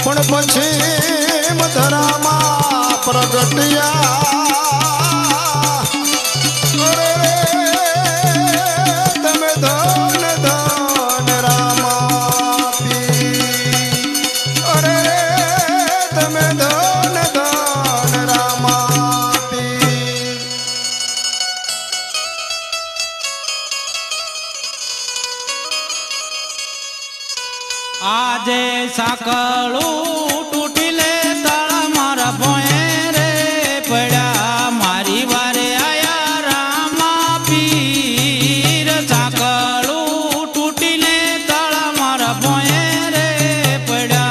पण पश्चिम धरामा प्रगटिया अरे तमे धन धन रामा पी अरे तमे धन धन रामा पी आजे साकळू तूटीले ताळा मारा भोये रे पड्या मारी वारे आया रामा पीर साकळू तूटीले ताळा मारा भोये रे पड्या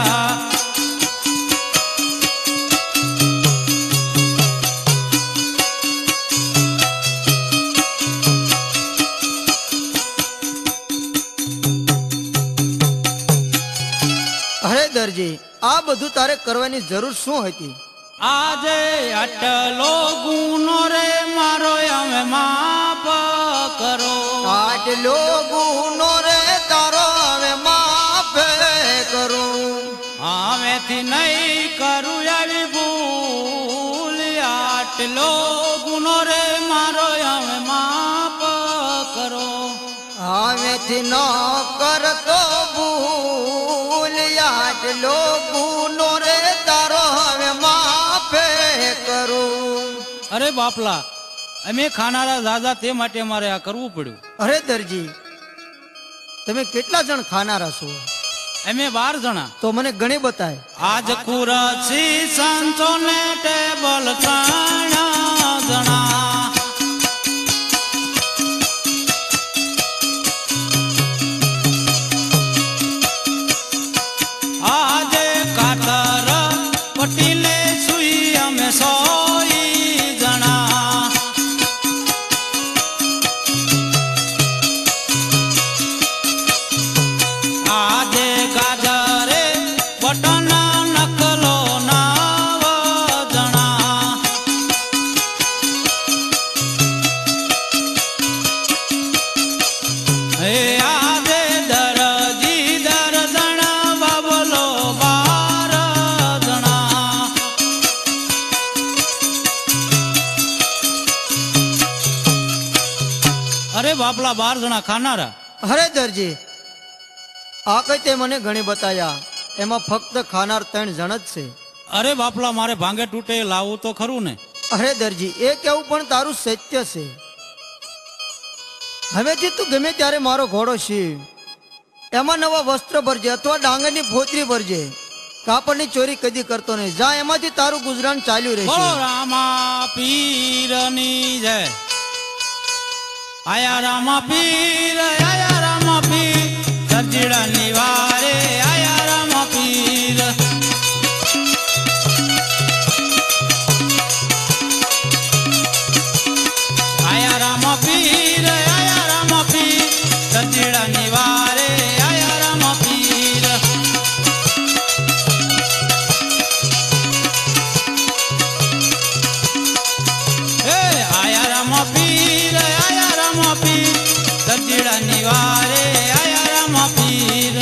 अरे दरजी आ बधु तारे करवानी जरूर शू हती आजे अटलो गुनो रे मारो हमें माफ करो आटलो गुनो रे तारो हमें माफ करो हमें थी नहीं करूँ यारी भूल आटलो गुनो रे मारो हमें माफ करो हमें थी न कर तो भूल आटलो गुनो रे तारो हमें माफ करो अरे बापला अमे खानारा दादा ते माटे मारे आ करવું પડ્યું अरे दरजी તમે કેટલા જણ ખાનારા છો અમે 12 જણા તો મને ગણી બતાય આજ કુરસી સંતો ને ટેબલ ત્રણ જણા આજે કાતર પટીલે સુઈ અમે સોઈ જણા आजे गाजरे बटन नकलो नाव जना हे आजे दरजी दर्जन बाबलो 12 जना अरे बापला 12 जना खानारा अरे दरजी आ कई ते मने घणी बताया एमा फक्त खानार 3 जण ज छे अरे बापला मारे भांगे तूटे लावू तो खरू ने अरे दरजी ए केवू पण तारू सत्य छे हवेથી તું ગમે ત્યારે મારો ઘોડો છી એમાં નવા વસ્ત્ર ભરજે અથવા ડાંગરની ફોતરી ભરજે કાપડની ચોરી કદી કરતો નહીં જા એમાંથી તારું ગુજરાન ચાલ્યું રહેશે बोलो रामा पीरनी जय आया रामा पीर सरजीड़ा निवारे आया रामा पीर आया रामा पीर सरजीड़ा निवारे आया रामा पीर आया रामा पीर सरजीड़ा निवारे आया रामा पीर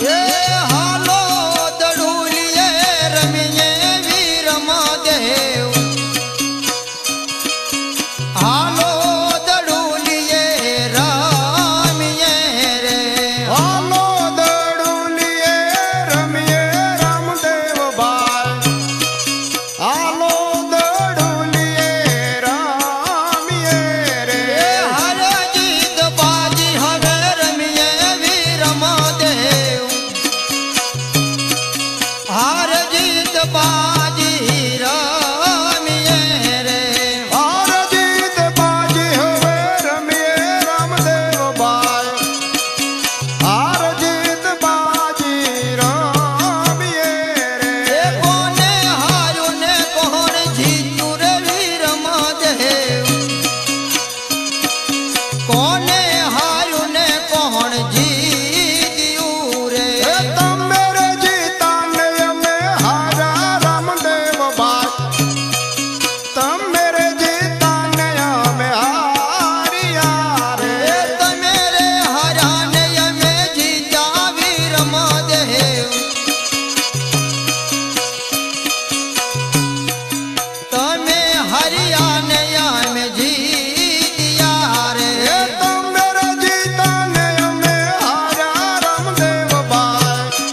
એ હાલો દડુલીએ રમીએ વીર મહાદેવ હાલો દડુલીએ રમીએ રે હાલો દડુલીએ રમીએ રામદેવ ભાઈ હાલો દડુલીએ રમીએ રે હર જીત બાજી હવે રમીએ વીર મહાદેવ હાર જીત બાજી રમીએ રે હાર જીત બાજી હવે રમીએ રામદેવ ભાઈ હાર જીત બાજી રમીએ રે એ કોને હાર્યું ને કોણ જીત્યું રે વીર મહાદેવ કોને હાર્યું ને કોણ જીત્યું રે એ તમે રે જીતા ને અમે હારા રામદેવ ભાઈ તમે રે જીતા ને અમે હારિયા રે એ તમે રે હાર્યા ને અમે જીત્યા વીર મહાદેવ તમે હાર્યા ને અમે જીત્યા રે એ તમે રે જીતા ને અમે હારા રામદેવ ભાઈ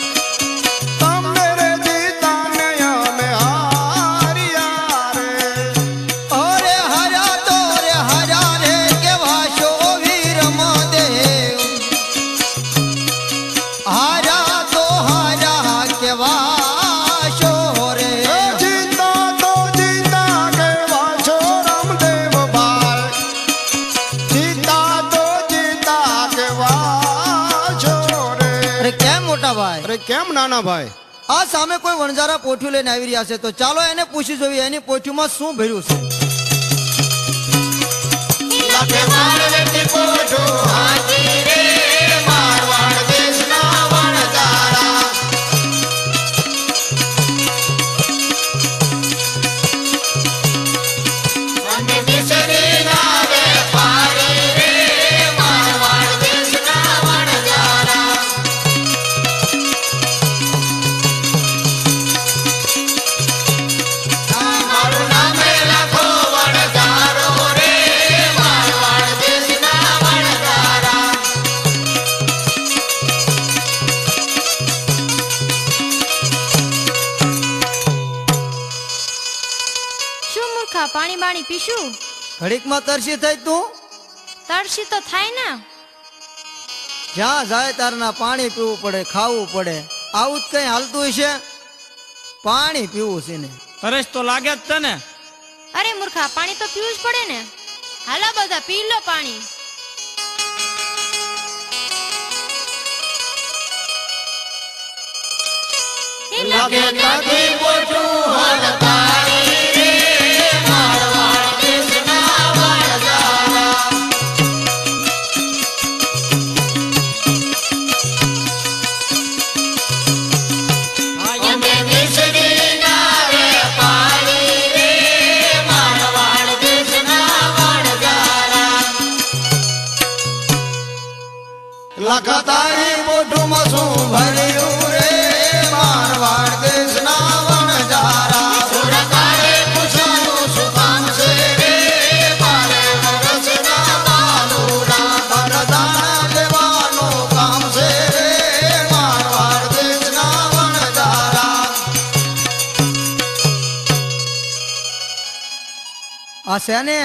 તમે રે જીતા ને અમે હારિયા રે અરે હરા તો રે હરા રે કેવા છો વીર મહાદેવ હારા તો હારા કેવા છો રે એ જીતા તો જીતા કેવા છો રામદેવ ભાઈ જીતા તો જીતા કેવા છો રે અરે કેમ મોટા ભાઈ અરે કેમ નાના ભાઈ આ સામે કોઈ વણઝારા પોઠ્યું લઈને આવી રહ્યા છે તો ચાલો એને પૂછી જોઈએ એની પોઠ્યુંમાં શું ભર્યું છે શું મૂર્ખા પાણી બાણી પીશું ઘડીકમાં તરસી થઈ તું તરસી તો થાય ને જ્યાં જાય તારના પાણી પીવું પડે ખાવું પડે આવું જ કઈ હાલતું હશે પાણી પીવું છે ને તરસ તો લાગે જ છે ને. અરે મૂર્ખા પાણી તો પીવું જ પડે ને હાલો બધા પી લો પાણી એ લાગે લખતારી મોઢુમાં શું ભર્યું રે મારવાડ દેશના વણજારા સુરતારે પૂછ્યું શું કામ છે રે મારે વરસના બાલુડા વરદાન લેવાનું કામ છે રે મારવાડ દેશના વણજારા આ છે ને